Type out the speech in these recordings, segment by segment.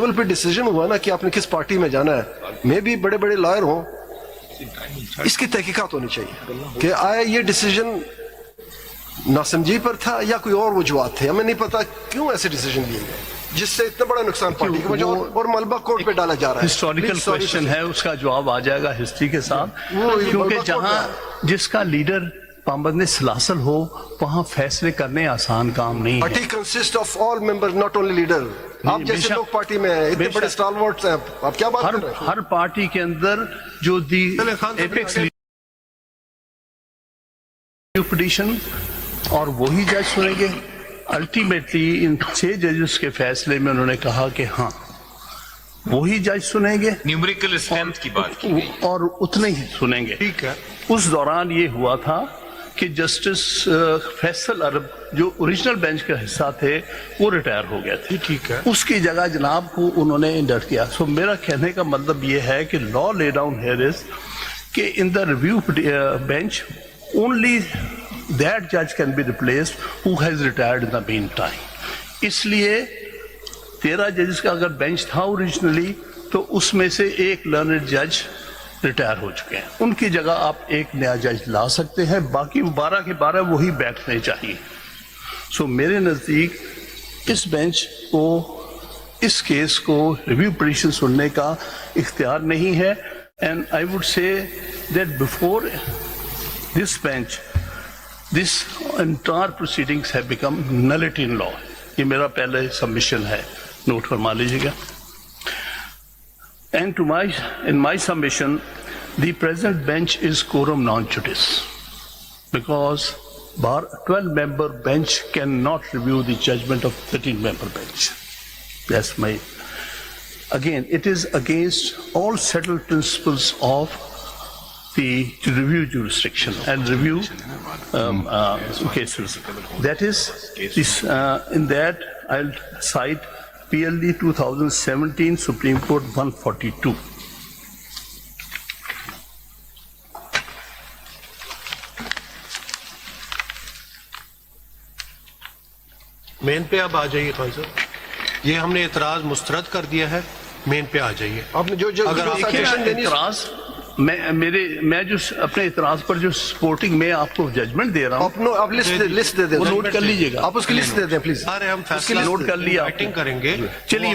Level پہ decision ہوا نا کہ آپ نے کس پارٹی میں جانا ہے، میں بھی بڑے بڑے لائر ہوں، اس کی تحقیقات ہونی چاہیے کہ آیا یہ ڈیسیجن ناسمجھی پر تھا یا کوئی اور وجوہات تھے. ہمیں نہیں پتا کیوں ایسے ڈیسیجن لیے گئے جس سے اتنا بڑا نقصان پارٹی کو اور ملبہ کورٹ پہ ڈالا جا رہا ہے. ہسٹوریکل کویشچن ہے، اس کا جواب آ جائے گا ہسٹری کے ساتھ، کیونکہ جہاں جس کا لیڈر پابند سلاسل ہو وہاں فیصلے کرنے آسان کام نہیں ہے. Party consist of all member not only leader. آپ جیسے لوگ پارٹی میں ہیں، اتنے بڑے اسٹالورٹس ہیں، آپ کیا بات کر رہے ہیں؟ ہر پارٹی کے اندر جو دی ایپیکس پٹیشن اور وہی جج سنیں گے. الٹیمیٹلی ان 6 ججز کے فیصلے میں انہوں نے کہا کہ ہاں وہی جج سنیں گے، نیومریکل اسٹرینتھ کی بات کی گئی اور اتنے ہی سنیں گے. ٹھیک ہے. اس دوران یہ ہوا تھا کہ جسٹس فیصل عرب جو اوریجنل بینچ کا حصہ تھے وہ ریٹائر ہو گئے تھے. ٹھیک ہے. اس کی جگہ جناب کو انہوں نے انڈکٹ کیا. سو میرا کہنے کا مطلب یہ ہے کہ لا لے ڈاؤن ہیئر از کہ in the review bench only that judge can be replaced who has retired in the meantime. اس لیے 13 ججز کا اگر بینچ تھا اوریجنلی تو اس میں سے ایک لرنڈ جج ریٹائر ہو چکے ہیں، ان کی جگہ آپ ایک نیا جج لا سکتے ہیں، باقی 12 کے 12 وہی بیٹھنے چاہیے. سو میرے نزدیک اس بینچ کو اس کیس کو ریویو پٹیشن سننے کا اختیار نہیں ہے. And I would say that before this bench, this entire proceedings have become nullity in law. یہ میرا پہلے سبمیشن ہے، نوٹ فرما لیجیے گا. And in my submission, the present bench is quorum non judice because 12-member bench cannot review the judgment of 13-member bench. That's my. Again, it is against all settled principles of the review jurisdiction and review cases. That is, in that I'll cite PLD 2017 Supreme Court 142. مین پہ اب آ جائیے خان صاحب، یہ ہم نے اعتراض مسترد کر دیا ہے، مین پہ آ جائیے. آپ نے جو اگر آپ اعتراض میں جو اپنے اعتراض پر جو سپورٹنگ میں آپ کو ججمنٹ دے رہا ہوں آپ لسٹ دے دیں، وہ نوٹ کر لیجیے گا. آپ اس کی لسٹ دے دیں پلیز. سارے ہم فیصلہ نوٹ کر لیا رائٹنگ کریں گے. چلیے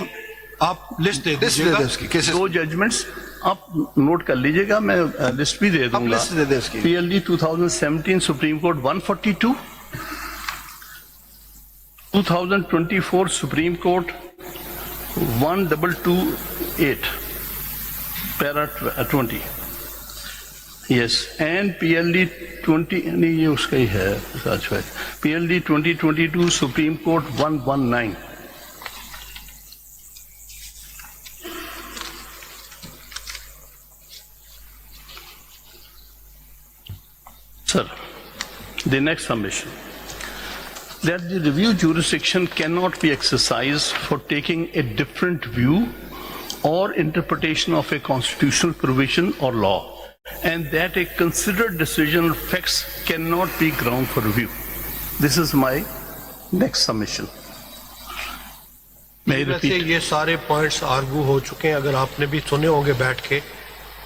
آپ لسٹ دے لسٹ دیجیے دے گا. دیں اس کی کیسز. 2 ججمنٹس آپ نوٹ کر لیجیے گا، میں لسٹ بھی دے دوں گا. لسٹ دے دیں اس کی. PLD 2017 supreme court 142، 2024 supreme court 1228 para 20. Yes, and PLD 20 نہیں یہ اس کا ہی ہے سچ ہے. PLD 2022 supreme court 119. Sir, the next submission that the review jurisdiction cannot be exercised for taking a different view or interpretation of a constitutional provision or law, and that a considered decision or facts cannot be ground for review. This is my next submission. May I ویسے repeat? یہ سارے points argue ہو چکے ہیں، اگر آپ نے بھی سنے ہوں گے بیٹھ کے.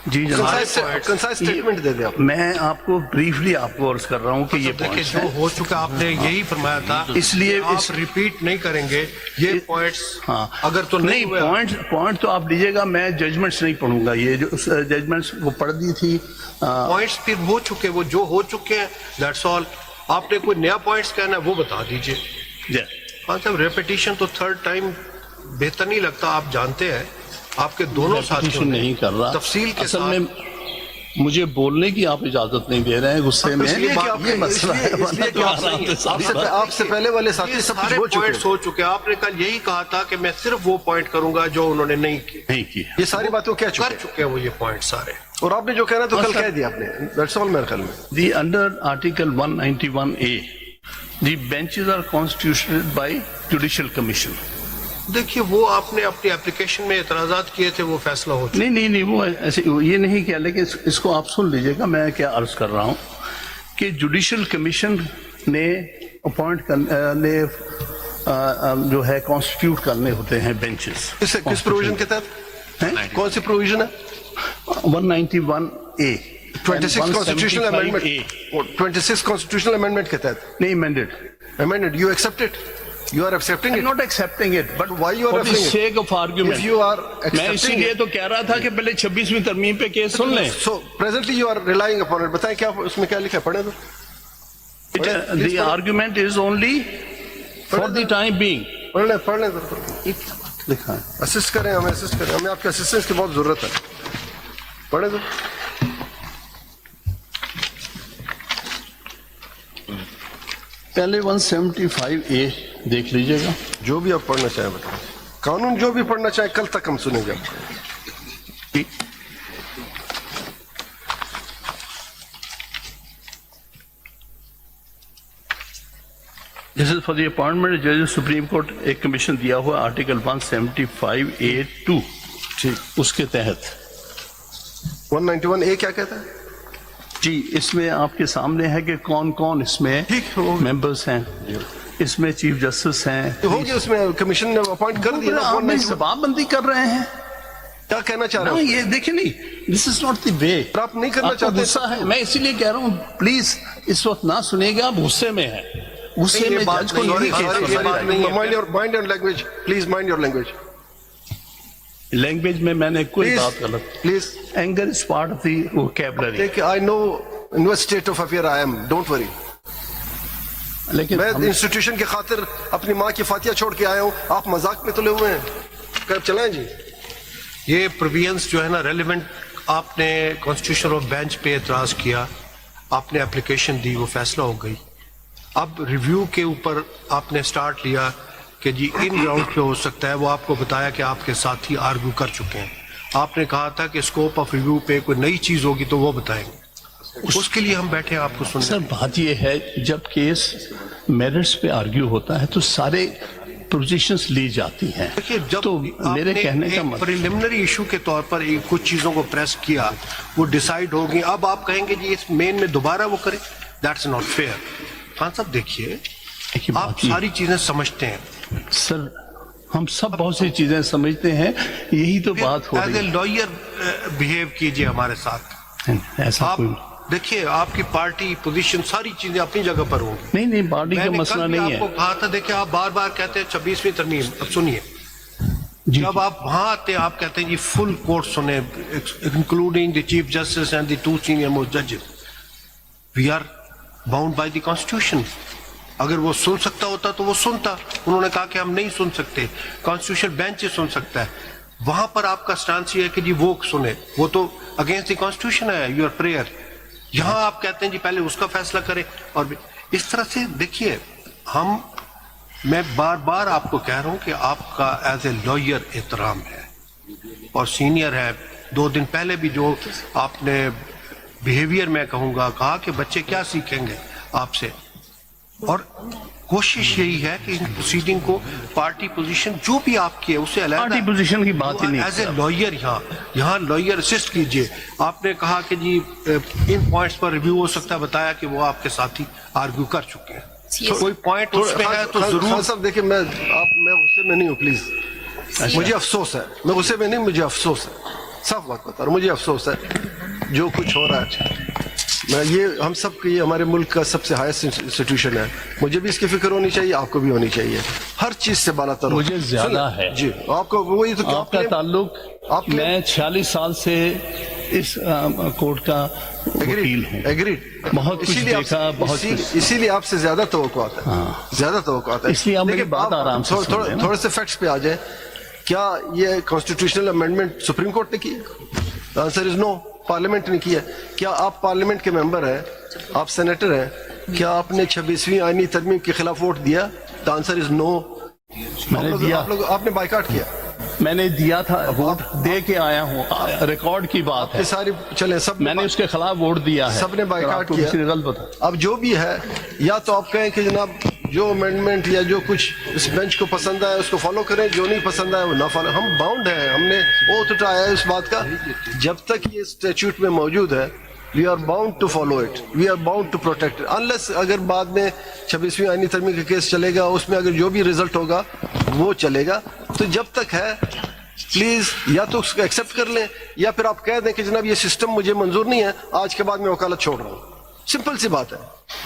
جی جناب، کنسائز اسٹیٹمنٹ دے دیں آپ. میں آپ کو بریفلی آپ کو عرض کر رہا ہوں کہ یہ دیکھیں پوائنٹس جو ہیں، ہو چکا آپ نے یہی فرمایا تھا، اس لیے آپ ریپیٹ نہیں کریں گے یہ پوائنٹس. ہاں اگر تو نہیں ہوئے پوائنٹ تو آپ لیجیے گا، میں ججمنٹس نہیں پڑھوں گا. یہ جو ججمنٹس کو پڑھ دی تھی پوائنٹس پھر ہو چکے، وہ جو ہو چکے ہیں دیٹس آل. آپ نے کوئی نیا پوائنٹس کہنا ہے وہ بتا دیجیے. ہاں صاحب، ریپیٹیشن تو 3rd ٹائم بہتر نہیں لگتا. آپ جانتے ہیں آپ کے دونوں ساتھیوں نے نہیں کر رہا تفصیل کے اصل ساتھ. میں مجھے بولنے کی آپ اجازت نہیں دے رہے ہیں غصے میں. یہ مسئلہ ہے. آپ سے پہلے والے ساتھی سب کچھ سارے ہو چکے پوائنٹس ہو چکے. آپ نے کل یہی کہا تھا کہ میں صرف وہ پوائنٹ کروں گا جو انہوں نے نہیں کی. یہ ساری باتیں کہہ کر چکے ہیں وہ یہ پوائنٹ سارے. اور آپ نے جو کہنا تو کل کہہ دیا آپ نے. دیٹس آل میرے خیال میں. The under Article 191A, the benches are constituted by Judicial Commission. دیکھیے وہ آپ نے اپنی اپلیکیشن میں اعتراضات کیے تھے، وہ فیصلہ ہو چکا. نہیں وہ ایسے یہ نہیں کیا، لیکن اس کو آپ سن لیجئے گا میں کیا عرض کر رہا ہوں کہ جوڈیشل کمیشن نے اپوائنٹ جو ہے کانسٹیٹیوٹ کرنے ہوتے ہیں بینچز. کس پروویژن کے تحت؟ کون سی پروویژن ہے؟ 191A 26 constitutional amendment. 26 constitutional amendment کے تحت نہیں amended. amended. You accept it? You are accepting I'm it? not accepting it, but Why you are for the referring it? sake of argument. If you are میں اسی accepting لیے it, تو کہہ رہا تھا کہ پہلے 26ویں ترمیم پہ کیس سن لیں. so presently you are relying upon it. بتائیں کیا اس میں کیا لکھا ہے؟ پڑھیں تو. The argument is only for the time being. پڑھ لیں تو. لکھا ہے. اسسٹ کریں ہمیں، اسسٹ کریں ہمیں، آپ کے اسسٹنس کی بہت ضرورت ہے. پڑھیں تو. پہلے 175A دیکھ لیجئے گا. جو بھی آپ پڑھنا چاہیں بتائیں. قانون جو بھی پڑھنا چاہیں کل تک ہم سنیں گے. This is for the appointment of judges Supreme Court. ایک کمیشن دیا ہوا آرٹیکل 175A(2) اس کے تحت. 191A کیا کہتا ہے؟ جی اس میں آپ کے سامنے ہے کہ کون کون اس میں ممبرس ہیں. اس میں چیف جسٹس ہیں. ہوگی اس میں کمیشن نے اپوائنٹ کر دیا. آپ میں زبان بندی کر رہے ہیں. کیا کہنا چاہ رہے نہیں ہیں؟ یہ دیکھیں نہیں، دس از ناٹ دی وے. آپ نہیں کرنا آپ کو چاہتے. غصہ ہے، میں اسی لیے کہہ رہا ہوں پلیز اس وقت نہ سنیے گا. آپ غصے میں ہیں. غصے میں جج کو نہیں case mind your language please. Mind your language. Language میں نے کوئی بات غلط. Please. Anger is part of the vocabulary. I know in what state of affair I am. Don't worry. لیکن میں انسٹیٹیوشن کی خاطر اپنی ماں کی فاتحہ چھوڑ کے آیا ہوں. آپ مذاق میں تلے ہوئے ہیں. کب چلائیں جی. یہ پروویژنس جو ہے نا ریلیونٹ، آپ نے کانسٹیٹیوشن آف بینچ پہ اعتراض کیا، آپ نے اپلیکیشن دی، وہ فیصلہ ہو گئی. اب ریویو کے اوپر آپ نے سٹارٹ لیا کہ جی ان گراؤنڈ پہ ہو سکتا ہے. وہ آپ کو بتایا کہ آپ کے ساتھی آرگو کر چکے ہیں. آپ نے کہا تھا کہ اسکوپ آف ریویو پہ کوئی نئی چیز ہوگی تو وہ بتائیں گے. اس کے لیے ہم بیٹھے ہیں آپ کو سننے. سر بات یہ ہے جب کیس میرٹس پہ آرگیو ہوتا ہے تو سارے پوزیشنز لی جاتی ہیں. دیکھیے جب تو میرے کہنے کا مطلب پریلیمنری ایشو کے طور پر کچھ چیزوں کو پریس کیا، وہ ڈیسائیڈ ہو گئی. اب آپ کہیں گے جی اس مین میں دوبارہ وہ کریں، دیٹس ناٹ فیئر. خان صاحب دیکھیے آپ ساری چیزیں سمجھتے ہیں. سر ہم سب بہت سی چیزیں سمجھتے ہیں، یہی تو بات ہو ایز اے رہی لائر بہیو کیجئے ہمارے ساتھ. ہے. ایسا آپ کوئی دیکھیے آپ کی پارٹی پوزیشن ساری چیزیں اپنی جگہ پر ہوں گی. نہیں باڈی میں کا نے مسئلہ کل بھی نہیں آپ کو ہے. کہا تھا، دیکھیں آپ بار بار کہتے ہیں 26ویں ترمیم. اب سنیے، جی جب آپ وہاں آتے ہیں آپ کہتے ہیں جی فل کورٹ سنیں including the chief justice and the 2 senior most ججز. We are bound by the constitution. اگر وہ سن سکتا ہوتا تو وہ سنتا. انہوں نے کہا کہ ہم نہیں سن سکتے، کانسٹیٹیوشن بینچ سن سکتا ہے. وہاں پر آپ کا سٹانس یہ ہے کہ جی وہ سنے، وہ تو اگینسٹ دی کانسٹیٹیوشن ہے یور پریئر. یہاں آپ کہتے ہیں جی پہلے اس کا فیصلہ کریں. اور اس طرح سے دیکھیے میں بار بار آپ کو کہہ رہا ہوں کہ آپ کا ایز اے لائر احترام ہے اور سینئر ہے. 2 دن پہلے بھی جو آپ نے بیہیویئر میں کہوں گا کہا کہ بچے کیا سیکھیں گے آپ سے. اور کوشش یہی ہے کہ ان پروسیڈنگ کو پارٹی پوزیشن جو بھی آپ کی ہے اسے علیحدہ پارٹی پوزیشن کی بات ہی نہیں. ایز اے لائر یہاں لائر اسسٹ کیجئے. آپ نے کہا کہ جی ان پوائنٹس پر ریویو ہو سکتا ہے، بتایا کہ وہ آپ کے ساتھی آرگیو کر چکے ہیں. کوئی پوائنٹ اس میں ہے تو ضرور. خان صاحب دیکھیں میں غصے میں نہیں ہوں پلیز. مجھے افسوس ہے، میں غصے میں نہیں، مجھے افسوس ہے. صاف بات بتا رہا ہوں، مجھے افسوس ہے جو کچھ ہو رہا ہے. میں یہ ہم سب کی ہمارے ملک کا سب سے ہائیسٹ انسٹیٹیوشن ہے. مجھے بھی اس کی فکر ہونی چاہیے، آپ کو بھی ہونی چاہیے. ہر چیز سے بالا تر مجھے زیادہ ہے. جی آپ کو وہی تو آپ کا تعلق، میں 46 سال سے اس کورٹ کا وکیل ہوں. ایگریڈ. بہت کچھ دیکھا، بہت اسی لیے آپ سے زیادہ توقعات ہے. زیادہ توقعات ہے. اس لیے آپ میری بات آرام سے تھوڑے سے فیکٹس پہ آ جائیں. کیا یہ کانسٹیٹیوشنل امینڈمنٹ سپریم کورٹ نے کی؟ Answer is know. پارلیمنٹ نے کیا. کیا آپ پارلیمنٹ کے ممبر ہیں، آپ سینیٹر ہیں، کیا آپ نے 26ویں آئینی ترمیم کے خلاف ووٹ دیا؟ دا آنسر از نو. میں نے دیا. آپ نے بائیکاٹ کیا. میں نے دیا تھا، ووٹ دے کے آیا ہوں. ریکارڈ کی بات ہے. ساری چلیں سب میں نے اس کے خلاف ووٹ دیا ہے. سب نے بائیکاٹ کیا. غلط بتا. اب جو بھی ہے، یا تو آپ کہیں کہ جناب جو امینڈمنٹ یا جو کچھ اس بینچ کو پسند ہے اس کو فالو کریں، جو نہیں پسند ہے وہ نہ فالو. ہم باؤنڈ ہیں، ہم نے اوتھ اٹھایا ہے اس بات کا. جب تک یہ اسٹیچوٹ میں موجود ہے we are bound to follow it, we are bound to protect, unless اگر بعد میں 26ویں آئینی ترمیم کا کیس چلے گا, اس میں اگر جو بھی رزلٹ ہوگا وہ چلے گا. تو جب تک ہے پلیز یا تو اس کو ایکسیپٹ کر لیں, یا پھر آپ کہہ دیں کہ جناب یہ سسٹم مجھے منظور نہیں ہے, آج کے بعد میں وکالت چھوڑ رہا ہوں. سمپل سی بات ہے,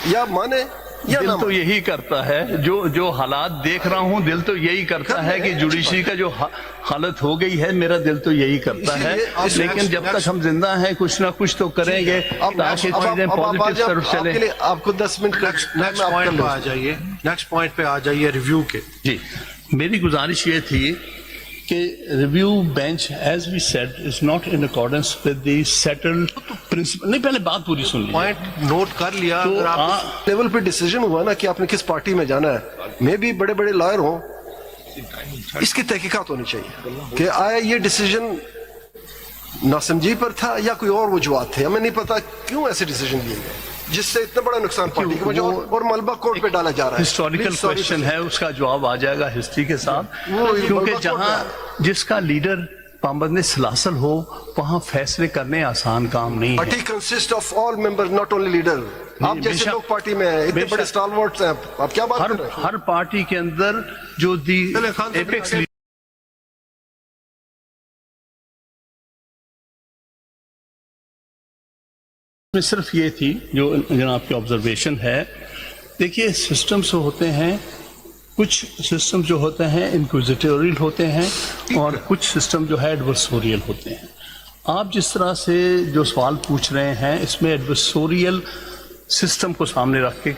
یا مانے یا دل نہ تو مانے. یہی کرتا ہے, جو حالات دیکھ رہا ہوں دل تو یہی کرتا ہے کہ جوڈیشری کا جو حالت ہو گئی ہے, میرا دل تو یہی کرتا ہے. لیکن جب تک ہم زندہ ہیں کچھ نہ کچھ تو کریں گے تاکہ چیزیں پازیٹیو طرف چلیں. آپ کو 10 منٹ نیکسٹ پوائنٹ پہ آ جائیے, نیکسٹ پوائنٹ پہ آ جائیے ریویو کے. جی, میری گزارش یہ تھی کہ review bench as we said is not in accordance with the settled principle. نہیں, پہلے بات پوری سن لیجیے. پوائنٹ نوٹ کر لیا. تو اگر آپ لیول پہ ڈیسیجن ہوا نا کہ آپ نے کس پارٹی میں جانا ہے, میں بھی بڑے بڑے لائر ہوں, اس کی تحقیقات ہونی چاہیے کہ آیا یہ ڈیسیجن ناسمجھی پر تھا یا کوئی اور وجوہات تھے. ہمیں نہیں پتا کیوں ایسے ڈیسیجن لیے گئے جس سے اتنا بڑا نقصان پارٹی کو اور ملبہ کورٹ پہ ڈالا جا رہا ہے. ہسٹوریکل کوشچن ہے, اس کا جواب آ جائے گا ہسٹری کے ساتھ. کیونکہ جہاں جس کا لیڈر پابند سلاسل ہو وہاں فیصلے کرنے آسان کام نہیں ہے. Party consist of all member, not only leader. آپ جیسے لوگ پارٹی میں ہیں, اتنے بڑے اسٹالورٹس ہیں, آپ کیا بات کر رہے ہیں. ہر پارٹی کے اندر جو دی ایپیکس میں صرف یہ تھی جو جناب کی آبزرویشن ہے. دیکھیے سسٹمز ہوتے ہیں, کچھ سسٹم جو ہوتے ہیں انکوزیٹوریل ہوتے ہیں اور کچھ سسٹم جو ہے ایڈورسوریل ہوتے ہیں. آپ جس طرح سے جو سوال پوچھ رہے ہیں اس میں ایڈورسوریل سسٹم کو سامنے رکھ کے